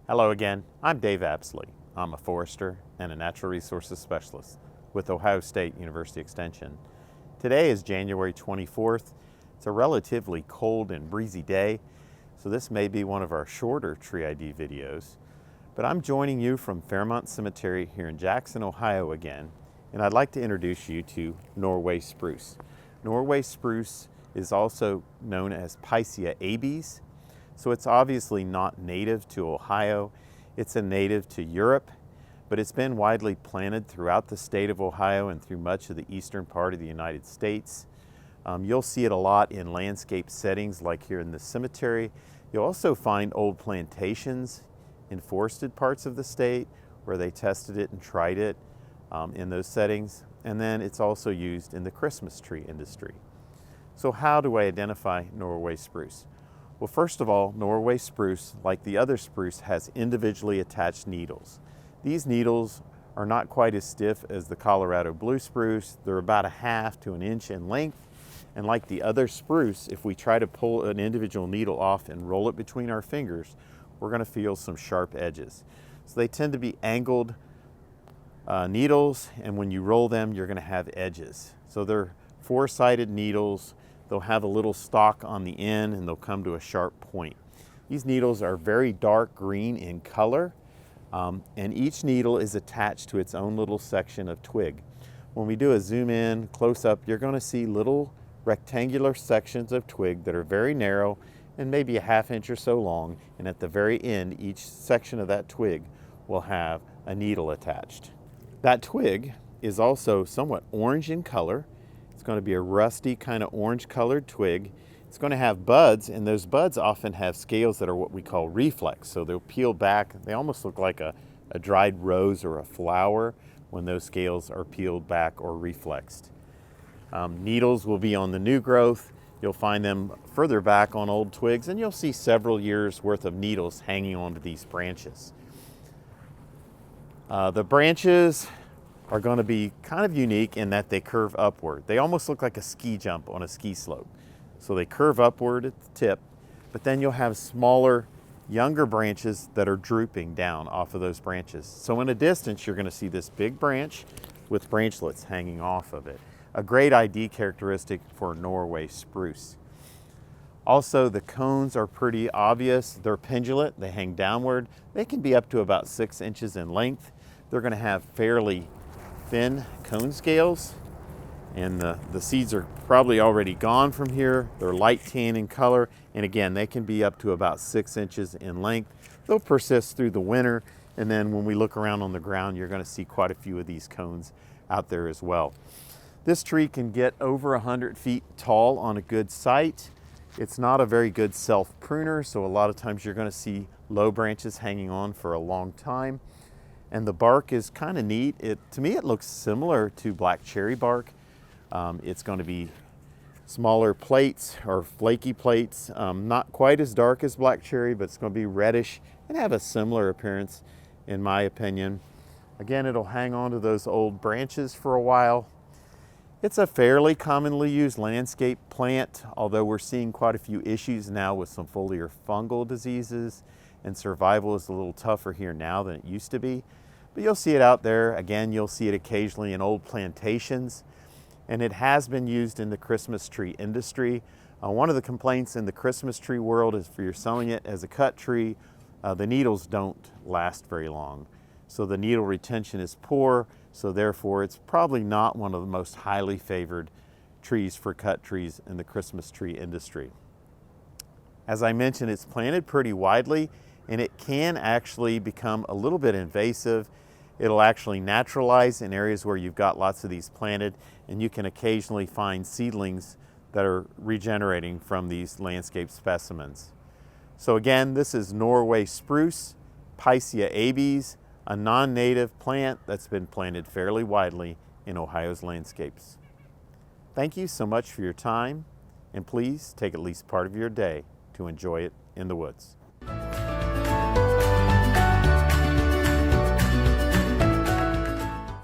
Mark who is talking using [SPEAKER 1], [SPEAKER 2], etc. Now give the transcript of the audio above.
[SPEAKER 1] Hello again, I'm Dave Apsley. I'm a forester and a natural resources specialist with Ohio State University Extension. Today is January 24th. It's a relatively cold and breezy day, so this may be one of our shorter tree ID videos. But I'm joining you from Fairmont Cemetery here in Jackson, Ohio again, and I'd like to introduce you to Norway spruce. Norway spruce is also known as Picea abies. So it's obviously not native to Ohio. It's a native to Europe, but it's been widely planted throughout the state of Ohio and through much of the eastern part of the United States. You'll see it a lot in landscape settings like here in the cemetery. You'll also find old plantations in forested parts of the state where they tested it and tried it in those settings. And then it's also used in the Christmas tree industry. So how do I identify Norway spruce? Well, first of all, Norway spruce, like the other spruce, has individually attached needles. These needles are not quite as stiff as the Colorado blue spruce. They're about 1/2 to 1 inch in length. And like the other spruce, if we try to pull an individual needle off and roll it between our fingers, we're going to feel some sharp edges. So they tend to be angled needles, and when you roll them, you're going to have edges. So they're four-sided needles. They'll have a little stalk on the end and they'll come to a sharp point. These needles are very dark green in color, and each needle is attached to its own little section of twig. When we do a zoom in close up, you're going to see little rectangular sections of twig that are very narrow and maybe 1/2 inch or so long, and at the very end, each section of that twig will have a needle attached. That twig is also somewhat orange in color. It's going to be a rusty kind of orange colored twig. It's going to have buds, and those buds often have scales that are what we call reflex. So they'll peel back. They almost look like a dried rose or a flower when those scales are peeled back or reflexed. Needles will be on the new growth. You'll find them further back on old twigs, and you'll see several years worth of needles hanging onto these branches. The branches are going to be kind of unique in that they curve upward. They almost look like a ski jump on a ski slope. So they curve upward at the tip, but then you'll have smaller, younger branches that are drooping down off of those branches. So in a distance, you're going to see this big branch with branchlets hanging off of it. A great ID characteristic for Norway spruce. Also, the cones are pretty obvious. They're pendulate, they hang downward. They can be up to about 6 inches in length. They're going to have fairly thin cone scales, and the seeds are probably already gone from here. They're light tan in color, and again, they can be up to about 6 inches in length. They'll persist through the winter, and then when we look around on the ground, you're going to see quite a few of these cones out there as well. This tree can get over 100 feet tall on a good site. It's not a very good self-pruner, so a lot of times you're going to see low branches hanging on for a long time. And the bark is kind of neat. To me, it looks similar to black cherry bark. It's going to be smaller plates or flaky plates, not quite as dark as black cherry, but it's going to be reddish and have a similar appearance, in my opinion. Again, it'll hang on to those old branches for a while. It's a fairly commonly used landscape plant, although we're seeing quite a few issues now with some foliar fungal diseases, and survival is a little tougher here now than it used to be. But you'll see it out there. Again, you'll see it occasionally in old plantations, and it has been used in the Christmas tree industry. One of the complaints in the Christmas tree world is if you're selling it as a cut tree, the needles don't last very long. So the needle retention is poor, so therefore it's probably not one of the most highly favored trees for cut trees in the Christmas tree industry. As I mentioned, it's planted pretty widely, and it can actually become a little bit invasive. It'll actually naturalize in areas where you've got lots of these planted, and you can occasionally find seedlings that are regenerating from these landscape specimens. So again, this is Norway spruce, Picea abies, a non-native plant that's been planted fairly widely in Ohio's landscapes. Thank you so much for your time, and please take at least part of your day to enjoy it in the woods.